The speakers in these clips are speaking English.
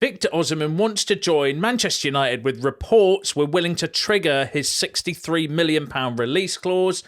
Victor Osimhen wants to join Manchester United with reports we're willing to trigger his £63 million release clause.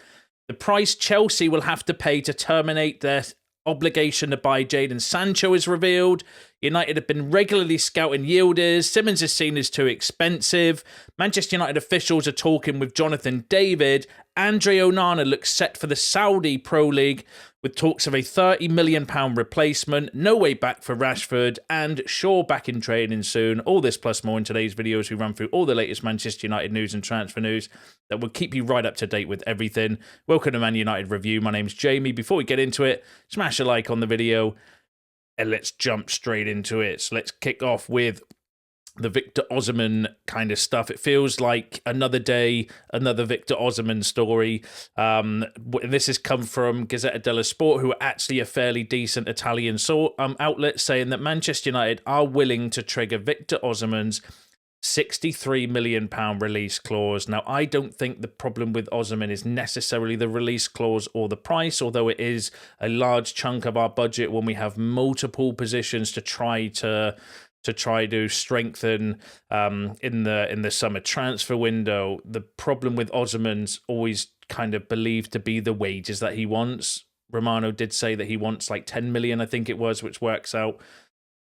The price Chelsea will have to pay to terminate their obligation to buy Jadon Sancho is revealed. United have been regularly scouting Yildiz. Simons is seen as too expensive. Manchester United officials are talking with Jonathan David. Andre Onana looks set for the Saudi Pro League with talks of a £30 million replacement. No way back for Rashford, and Shaw back in training soon. All this plus more in today's video as we run through all the latest Manchester United news and transfer news that will keep you right up to date with everything. Welcome to Man United Review. My name's Jamie. Before we get into it, smash a like on the video and let's jump straight into it. So let's kick off with the Victor Osimhen kind of stuff. It feels like another day, another Victor Osimhen story. And this has come from Gazzetta dello Sport, who are actually a fairly decent Italian outlet, saying that Manchester United are willing to trigger Victor Osimhen's £63 million release clause. Now, I don't think the problem with Osimhen is necessarily the release clause or the price, although it is a large chunk of our budget when we have multiple positions to try to strengthen in the summer transfer window. The problem with Osimhen's always kind of believed to be the wages that he wants. Romano did say that he wants like 10 million, I think it was, which works out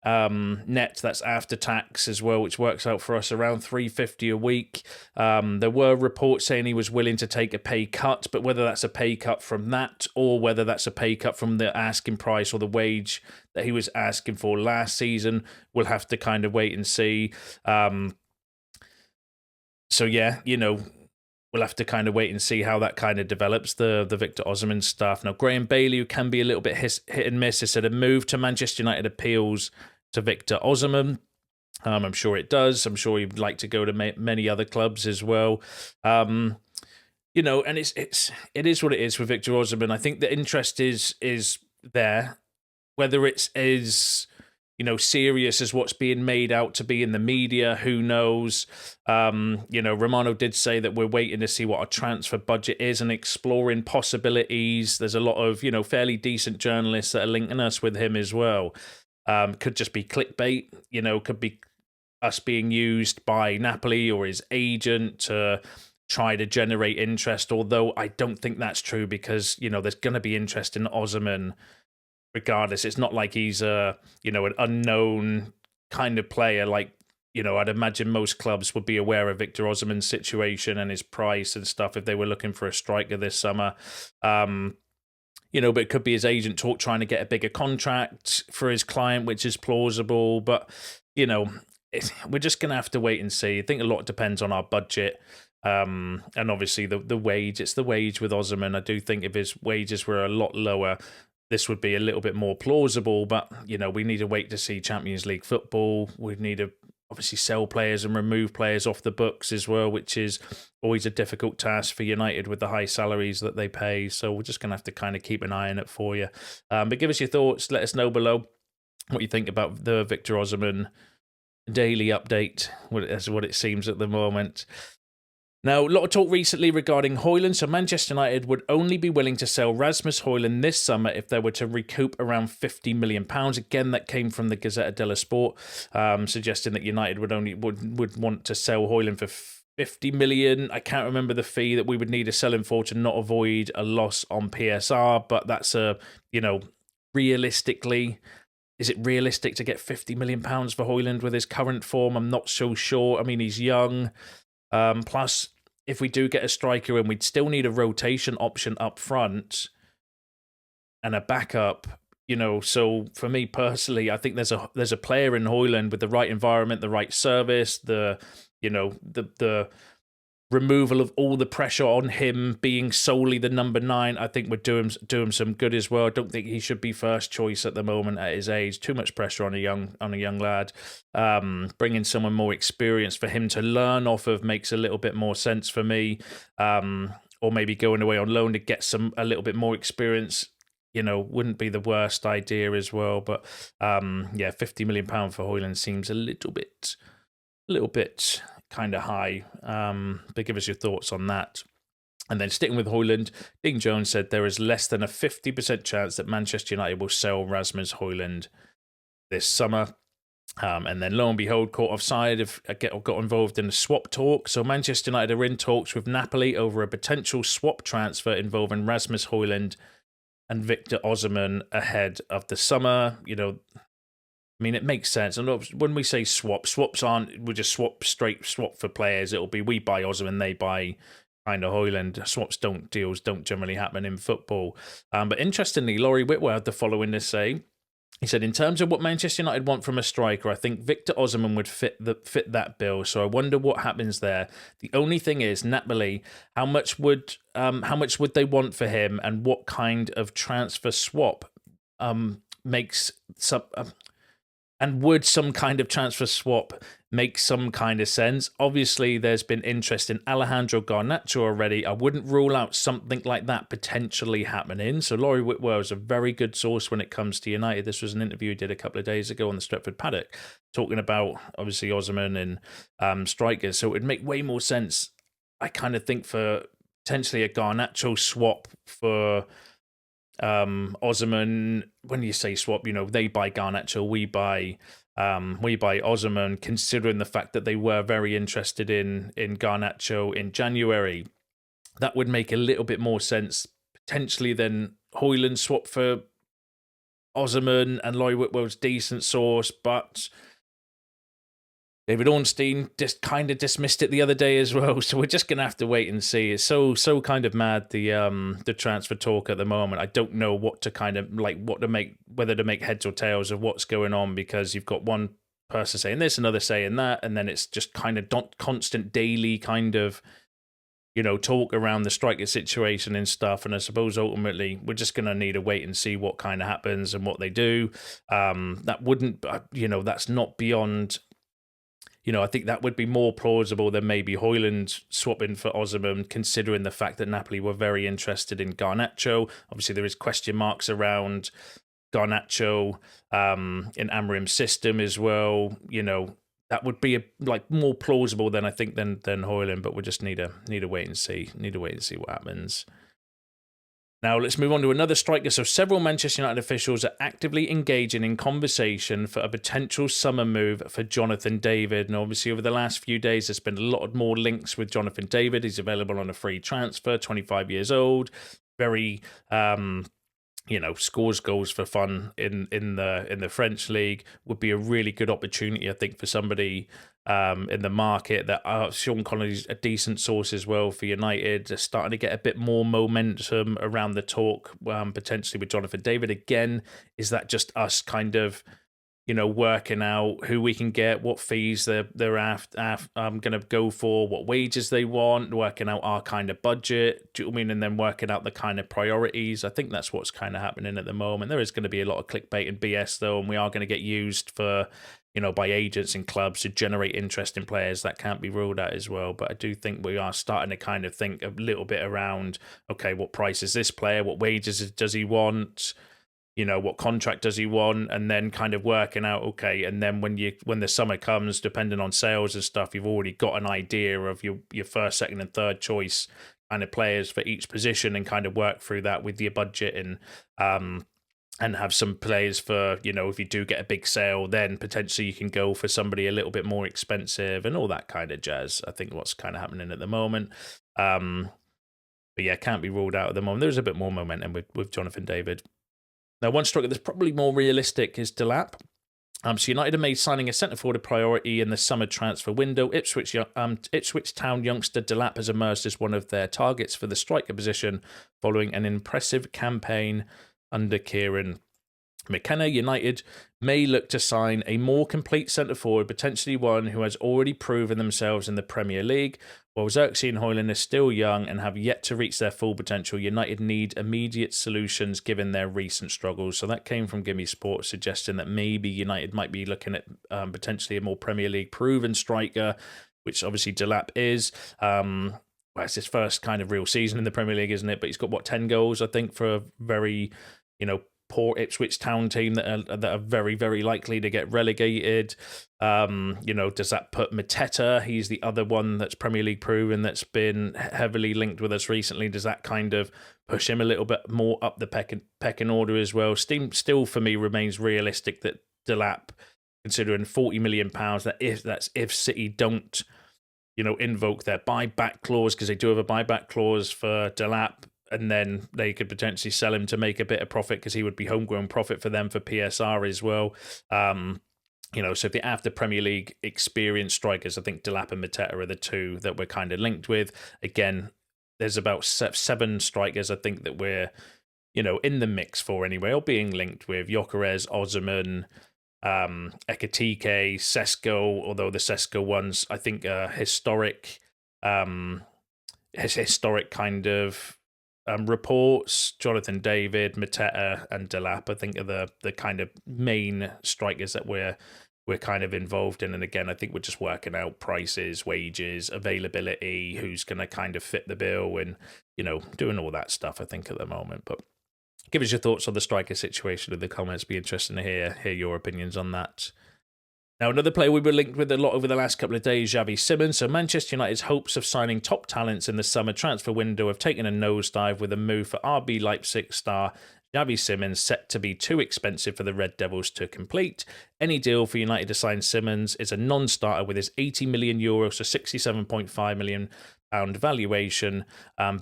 net, that's after tax as well, which works out for us around 350 a week. There were reports saying he was willing to take a pay cut, but whether that's a pay cut from that or whether that's a pay cut from the asking price or the wage that he was asking for last season, we'll have to kind of wait and see. So yeah, we'll have to kind of wait and see how that kind of develops, the Victor Osimhen stuff. Now, Graham Bailey, who can be a little bit hit and miss, has said a move to Manchester United appeals to Victor Osimhen. I'm sure it does. I'm sure he'd like to go to many other clubs as well. And it is what it is with Victor Osimhen. I think the interest is there, whether it's as serious as what's being made out to be in the media, who knows? Romano did say that we're waiting to see what our transfer budget is and exploring possibilities. There's a lot of, fairly decent journalists that are linking us with him as well. Could just be clickbait, could be us being used by Napoli or his agent to try to generate interest, although I don't think that's true because, there's going to be interest in Osimhen regardless. It's not like he's an unknown kind of player. Like, I'd imagine most clubs would be aware of Victor Osimhen's situation and his price and stuff if they were looking for a striker this summer. But it could be his agent trying to get a bigger contract for his client, which is plausible. But, we're just going to have to wait and see. I think a lot depends on our budget. And obviously the wage. It's the wage with Osimhen. I do think if his wages were a lot lower, this would be a little bit more plausible. But, we need to wait to see Champions League football. We need to obviously sell players and remove players off the books as well, which is always a difficult task for United with the high salaries that they pay. So we're just going to have to kind of keep an eye on it for you. But give us your thoughts. Let us know below what you think about the Victor Osimhen daily update, as what it seems at the moment. Now, a lot of talk recently regarding Hojlund. So Manchester United would only be willing to sell Rasmus Hojlund this summer if they were to recoup around £50 million. Again, that came from the Gazzetta dello Sport, suggesting that United would want to sell Hojlund for 50 million. I can't remember the fee that we would need to sell him for to not avoid a loss on PSR, but that's realistically, is it realistic to get £50 million for Hojlund with his current form? I'm not so sure. I mean, he's young. Plus, if we do get a striker in, we'd still need a rotation option up front and a backup. So for me personally, I think there's a player in Hojlund with the right environment, the right service, the removal of all the pressure on him being solely the number 9. I think would do him some good as well. I don't think he should be first choice at the moment at his age. Too much pressure on a young lad. Bringing someone more experienced for him to learn off of makes a little bit more sense for me. Or maybe going away on loan to get a little bit more experience. Wouldn't be the worst idea as well. But £50 million for Hojlund seems a little bit kind of high. But give us your thoughts on that. And then sticking with Hojlund, Dean Jones said there is less than a 50% chance that Manchester United will sell Rasmus Hojlund this summer. And then lo and behold, caught offside, got involved in a swap talk. So Manchester United are in talks with Napoli over a potential swap transfer involving Rasmus Hojlund and Victor Osimhen ahead of the summer. I mean, it makes sense. And when we say swaps we just swap for players. It'll be we buy Osimhen, they buy kind of Hojlund. Deals don't generally happen in football. But interestingly, Laurie Whitwell had the following to say. He said, in terms of what Manchester United want from a striker, I think Victor Osimhen would fit that bill. So I wonder what happens there. The only thing is, Napoli, how much would they want for him, and what kind of transfer swap makes some and would some kind of transfer swap make some kind of sense? Obviously, there's been interest in Alejandro Garnacho already. I wouldn't rule out something like that potentially happening. So Laurie Whitwell is a very good source when it comes to United. This was an interview he did a couple of days ago on the Stretford Paddock, talking about, obviously, Osimhen and strikers. So it would make way more sense, I kind of think, for potentially a Garnacho swap for Osimhen. When you say swap, they buy Garnacho, we buy Osimhen, considering the fact that they were very interested in Garnacho in January. That would make a little bit more sense potentially than Hojlund swap for Osimhen, and Laurie Whitwell's decent source, but David Ornstein just kind of dismissed it the other day as well, so we're just gonna have to wait and see. It's so kind of mad, the transfer talk at the moment. I don't know what to kind of whether to make heads or tails of what's going on, because you've got one person saying this, another saying that, and then it's just kind of constant daily kind of talk around the striker situation and stuff. And I suppose ultimately we're just gonna need to wait and see what kind of happens and what they do. That wouldn't, that's not beyond. I think that would be more plausible than maybe Hojlund swapping for Osimhen, considering the fact that Napoli were very interested in Garnacho. Obviously, there is question marks around Garnacho in Amorim's system as well. That would be more plausible than Hojlund, but we just need to wait and see. Need to wait and see what happens. Now, let's move on to another striker. So several Manchester United officials are actively engaging in conversation for a potential summer move for Jonathan David. And obviously, over the last few days, there's been a lot more links with Jonathan David. He's available on a free transfer, 25 years old, very, scores goals for fun in the French league. Would be a really good opportunity, I think, for somebody in the market. That Sean Connery's a decent source as well for United. They're starting to get a bit more momentum around the talk, potentially with Jonathan David. Again, is that just us kind of working out who we can get, what fees they're going to go for, what wages they want, working out our kind of budget, do you know what I mean? And then working out the kind of priorities. I think that's what's kind of happening at the moment. There is going to be a lot of clickbait and BS though, and we are going to get used for, by agents and clubs to generate interest in players. That can't be ruled out as well. But I do think we are starting to kind of think a little bit around, okay, what price is this player? What wages does he want? What contract does he want? And then kind of working out, okay, and then when the summer comes, depending on sales and stuff, you've already got an idea of your first, second and third choice kind of players for each position, and kind of work through that with your budget, and have some players for, if you do get a big sale, then potentially you can go for somebody a little bit more expensive and all that kind of jazz. I think what's kind of happening at the moment. But yeah, can't be ruled out at the moment. There's a bit more momentum with Jonathan David. Now, one striker that's probably more realistic is Delap. So United have made signing a centre-forward a priority in the summer transfer window. Ipswich Town youngster Delap has emerged as one of their targets for the striker position following an impressive campaign under Kieran McKenna. United may look to sign a more complete centre-forward, potentially one who has already proven themselves in the Premier League. While Xerxes and Hojlund are still young and have yet to reach their full potential, United need immediate solutions given their recent struggles. So that came from Gimme Sports, suggesting that maybe United might be looking at potentially a more Premier League proven striker, which obviously Delap is. It's his first kind of real season in the Premier League, isn't it? But he's got, 10 goals, I think, for a very, poor Ipswich Town team that are very, very likely to get relegated. Does that put Mateta? He's the other one that's Premier League proven that's been heavily linked with us recently. Does that kind of push him a little bit more up the pecking order as well? Still, for me, remains realistic that Delap considering £40 million. That's if City don't, invoke their buyback clause, because they do have a buyback clause for Delap, and then they could potentially sell him to make a bit of profit, because he would be homegrown profit for them for PSR as well. So if they're after Premier League experienced strikers, I think Delap and Mateta are the two that we're kind of linked with. Again, there's about 7 strikers I think that we're, in the mix for anyway, or being linked with: Gyökeres, Osimhen, Ekitike, Sesko, although the Sesko ones I think are historic kind of reports. Jonathan David, Mateta, and Delap I think are the kind of main strikers that we're kind of involved in. And again, I think we're just working out prices, wages, availability, who's going to kind of fit the bill, and doing all that stuff I think at the moment. But give us your thoughts on the striker situation in the comments. Be interesting to hear your opinions on that. Now, another player we were linked with a lot over the last couple of days, Xavi Simons. So Manchester United's hopes of signing top talents in the summer transfer window have taken a nosedive with a move for RB Leipzig star Xavi Simons set to be too expensive for the Red Devils to complete. Any deal for United to sign Simons is a non-starter, with his €80 million, so £67.5 million valuation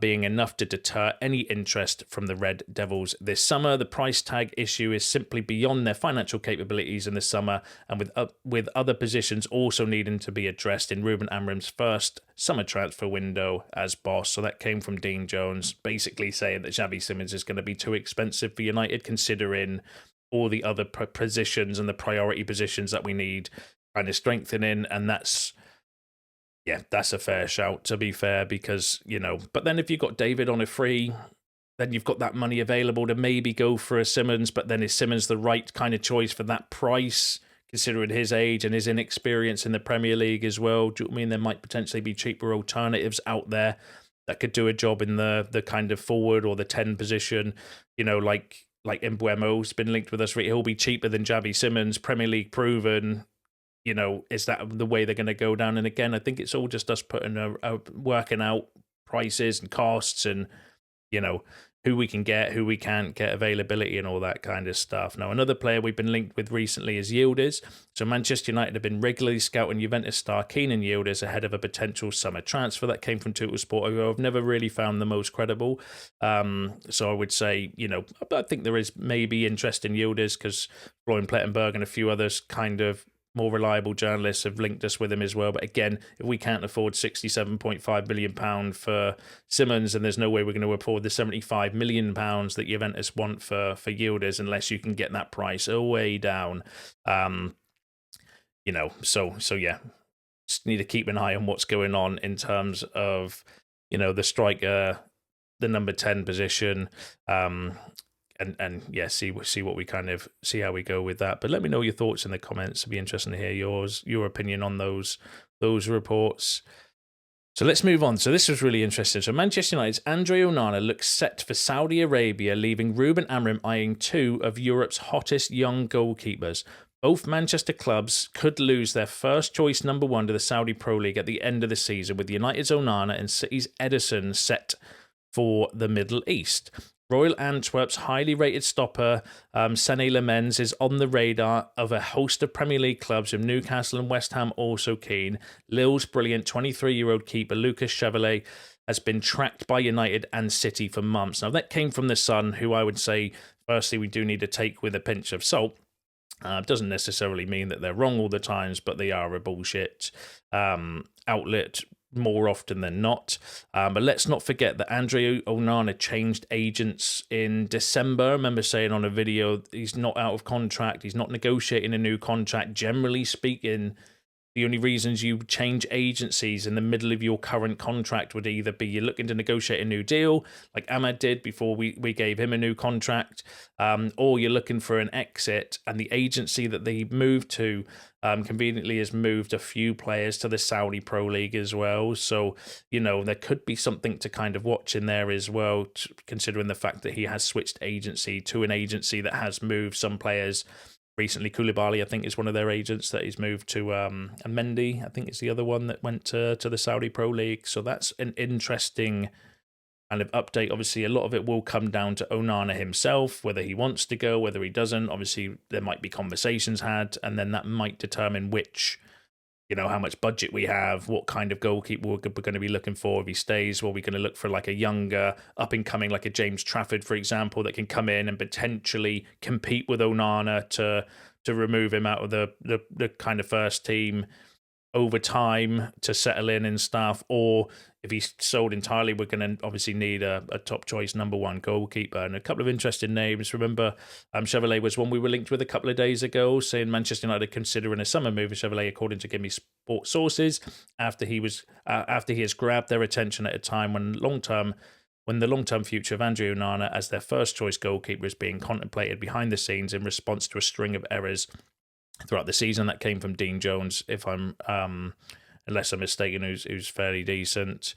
being enough to deter any interest from the Red Devils this summer. The price tag issue is simply beyond their financial capabilities in the summer, and with other positions also needing to be addressed in Ruben Amorim's first summer transfer window as boss. So that came from Dean Jones, basically saying that Xavi Simons is going to be too expensive for United, considering all the other positions and the priority positions that we need kind of strengthening. And that's a fair shout, to be fair, because, but then if you've got David on a free, then you've got that money available to maybe go for a Simons. But then is Simons the right kind of choice for that price, considering his age and his inexperience in the Premier League as well? Do you know what I mean? There might potentially be cheaper alternatives out there that could do a job in the kind of forward or the 10 position, like Mbeumo's been linked with us. He'll be cheaper than Xavi Simons, Premier League proven. Is that the way they're going to go down? And again, I think it's all just us putting working out prices and costs, and who we can get, who we can't get, availability and all that kind of stuff. Now, another player we've been linked with recently is Yildiz. So Manchester United have been regularly scouting Juventus star Kenan Yildiz ahead of a potential summer transfer. That came from Tuttosport, who I've never really found the most credible. So I would say, I think there is maybe interest in Yildiz, because Florian Plettenberg and a few others kind of more reliable journalists have linked us with him as well. But again, if we can't afford £67.5 million for Simons, and there's no way we're going to afford the £75 million that Juventus want for Yildiz, unless you can get that price way down. So yeah, just need to keep an eye on what's going on in terms of, the striker, the number 10 position, and yeah, see what we kind of see how we go with that. But let me know your thoughts in the comments. It'd be interesting to hear your opinion on those reports. So let's move on. So this was really interesting. So Manchester United's Andre Onana looks set for Saudi Arabia, leaving Ruben Amorim eyeing 2 of Europe's hottest young goalkeepers. Both Manchester clubs could lose their first choice number 1 to the Saudi Pro League at the end of the season, with United's Onana and City's Ederson set for the Middle East. Royal Antwerp's highly rated stopper, Xavi Lammens, is on the radar of a host of Premier League clubs, with Newcastle and West Ham also keen. Lille's brilliant 23-year-old keeper, Lucas Chevalier, has been tracked by United and City for months. Now, that came from The Sun, who I would say, firstly, we do need to take with a pinch of salt. Doesn't necessarily mean that they're wrong all the times, but they are a bullshit outlet more often than not. But let's not forget that Andre Onana changed agents in December. I remember saying on a video, he's not out of contract. He's not negotiating a new contract. Generally speaking, the only reasons you change agencies in the middle of your current contract would either be you're looking to negotiate a new deal, like Ahmad did before we gave him a new contract, or you're looking for an exit, and the agency that they moved to conveniently has moved a few players to the Saudi Pro League as well. So, there could be something to kind of watch in there as well, considering the fact that he has switched agency to an agency that has moved some players. Recently, Koulibaly, I think, is one of their agents that he's moved to, and Mendy, I think, is the other one that went to the Saudi Pro League. So that's an interesting kind of update. Obviously, a lot of it will come down to Onana himself, whether he wants to go, whether he doesn't. Obviously, there might be conversations had, and then that might determine which, how much budget we have, what kind of goalkeeper we're going to be looking for if he stays. Well, we're going to look for like a younger, up-and-coming, like a James Trafford, for example, that can come in and potentially compete with Onana to remove him out of the kind of first team over time to settle in and stuff. Or if he's sold entirely, we're going to obviously need a top choice number one goalkeeper. And a couple of interesting names. Remember, Chevalier was one we were linked with a couple of days ago, saying Manchester United considering a summer move for Chevalier, according to Gimme Sport sources, after he has grabbed their attention at a time when the long-term future of Andre Onana as their first choice goalkeeper is being contemplated behind the scenes in response to a string of errors throughout the season. That came from Dean Jones, if I'm unless I'm mistaken, who's fairly decent.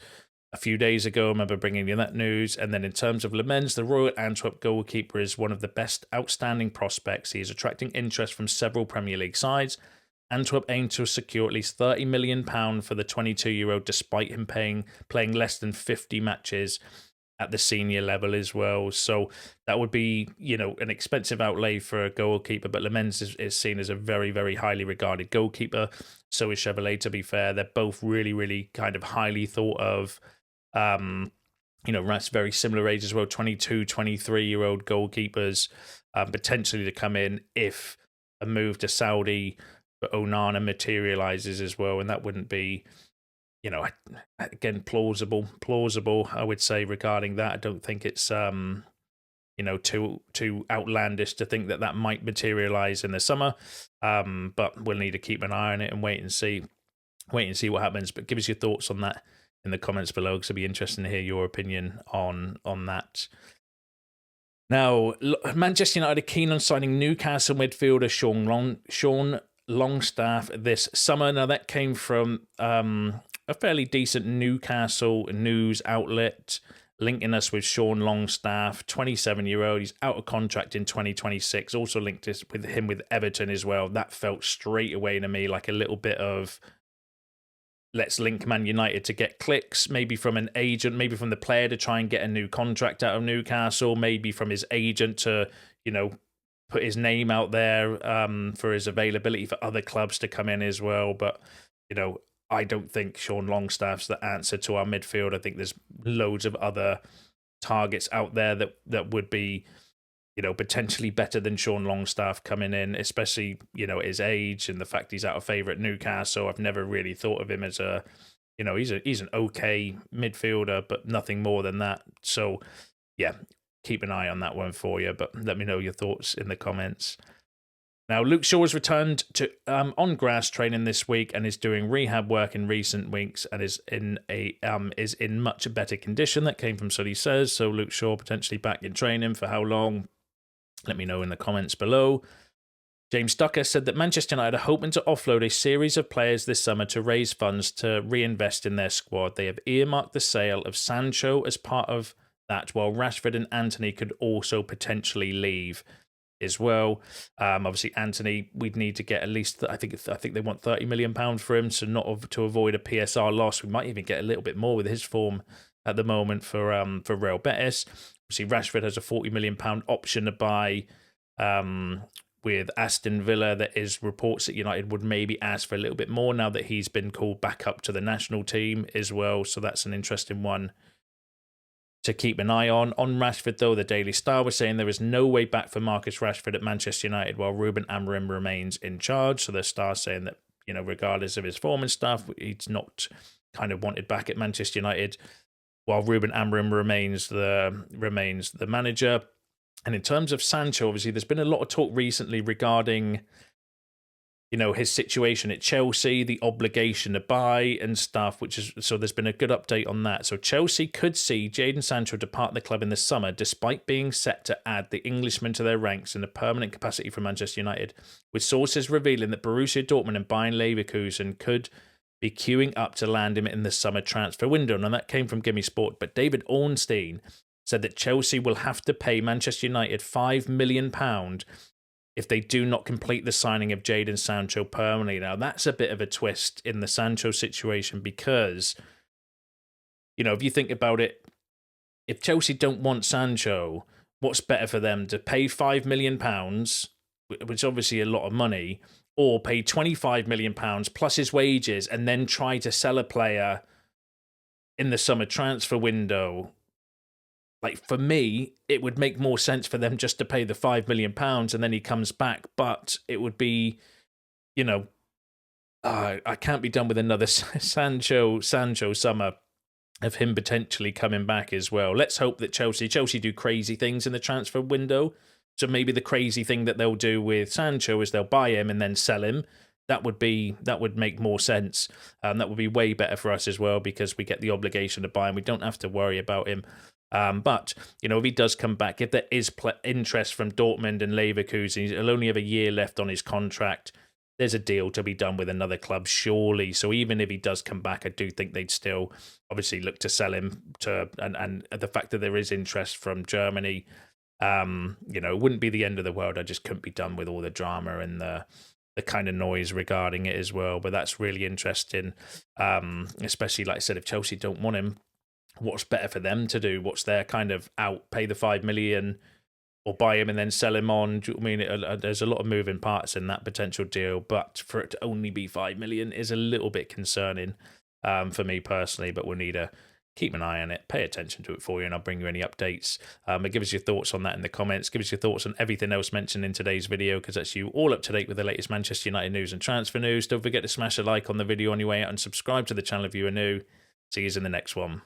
A few days ago, I remember bringing you that news. And then in terms of Lammens, the Royal Antwerp goalkeeper is one of the best outstanding prospects. He is attracting interest from several Premier League sides. Antwerp aim to secure at least £30 million for the 22-year-old, despite him playing less than 50 matches at the senior level as well. So that would be, an expensive outlay for a goalkeeper, but Lammens is seen as a very, very highly regarded goalkeeper. So is Chevalier, to be fair. They're both really, really kind of highly thought of. That's very similar age as well, 22, 23-year-old goalkeepers, potentially to come in if a move to Saudi for Onana materializes as well. And that wouldn't be, again, plausible, I would say, regarding that. I don't think it's, too outlandish to think that might materialize in the summer. But we'll need to keep an eye on it and wait and see what happens. But give us your thoughts on that in the comments below, because it'd be interesting to hear your opinion on that. Now, Manchester United are keen on signing Newcastle midfielder Sean Longstaff this summer. Now, that came from a fairly decent Newcastle news outlet linking us with Sean Longstaff, 27-year-old. He's out of contract in 2026. Also linked us with him with Everton as well. That felt straight away to me like a little bit of, let's link Man United to get clicks, maybe from an agent, maybe from the player to try and get a new contract out of Newcastle, maybe from his agent to, put his name out there for his availability for other clubs to come in as well. But, I don't think Sean Longstaff's the answer to our midfield. I think there's loads of other targets out there that would be, potentially better than Sean Longstaff coming in, especially, his age and the fact he's out of favour at Newcastle. I've never really thought of him as he's an okay midfielder, but nothing more than that. So, yeah, keep an eye on that one for you, but let me know your thoughts in the comments. Now, Luke Shaw has returned to on grass training this week and is doing rehab work in recent weeks and is in much better condition. That came from Sully Says. So Luke Shaw potentially back in training. For how long? Let me know in the comments below. James Ducker said that Manchester United are hoping to offload a series of players this summer to raise funds to reinvest in their squad. They have earmarked the sale of Sancho as part of that, while Rashford and Antony could also potentially leave as well. Obviously, Antony, we'd need to get at least, I think they want £30 million for him, so not to avoid a PSR loss. We might even get a little bit more with his form at the moment for Real Betis. Obviously, Rashford has a £40 million option to buy with Aston Villa. There is reports that United would maybe ask for a little bit more now that he's been called back up to the national team as well. So that's an interesting one to keep an eye on. On Rashford, though, the Daily Star was saying there is no way back for Marcus Rashford at Manchester United while Ruben Amorim remains in charge. So the Star saying that, regardless of his form and stuff, he's not kind of wanted back at Manchester United while Ruben Amorim remains the manager. And in terms of Sancho, obviously, there's been a lot of talk recently regarding, his situation at Chelsea, the obligation to buy and stuff, so there's been a good update on that. So Chelsea could see Jadon Sancho depart the club in the summer, despite being set to add the Englishman to their ranks in a permanent capacity for Manchester United, with sources revealing that Borussia Dortmund and Bayern Leverkusen could be queuing up to land him in the summer transfer window. And that came from Gimme Sport, but David Ornstein said that Chelsea will have to pay Manchester United £5 million if they do not complete the signing of Jadon Sancho permanently. Now, that's a bit of a twist in the Sancho situation because, if you think about it, if Chelsea don't want Sancho, what's better for them, to pay £5 million, which is obviously a lot of money, or pay £25 million plus his wages and then try to sell a player in the summer transfer window? Like, for me, it would make more sense for them just to pay the £5 million and then he comes back. But it would be, I can't be done with another Sancho summer of him potentially coming back as well. Let's hope that Chelsea do crazy things in the transfer window. So maybe the crazy thing that they'll do with Sancho is they'll buy him and then sell him. That would make more sense. That would be way better for us as well, because we get the obligation to buy him. We don't have to worry about him. But, if he does come back, if there is interest from Dortmund and Leverkusen, he'll only have a year left on his contract. There's a deal to be done with another club, surely. So even if he does come back, I do think they'd still obviously look to sell him and the fact that there is interest from Germany, it wouldn't be the end of the world. I just couldn't be done with all the drama and the kind of noise regarding it as well. But that's really interesting, especially, like I said, if Chelsea don't want him, what's better for them to do? What's their kind of out? Pay the $5 million or buy him and then sell him on? Do you mean there's a lot of moving parts in that potential deal, but for it to only be $5 million is a little bit concerning for me personally. But we'll need to keep an eye on it, pay attention to it for you, and I'll bring you any updates. But give us your thoughts on that in the comments. Give us your thoughts on everything else mentioned in today's video, because that's you all up to date with the latest Manchester United news and transfer news. Don't forget to smash a like on the video on your way out and subscribe to the channel if you are new. See you in the next one.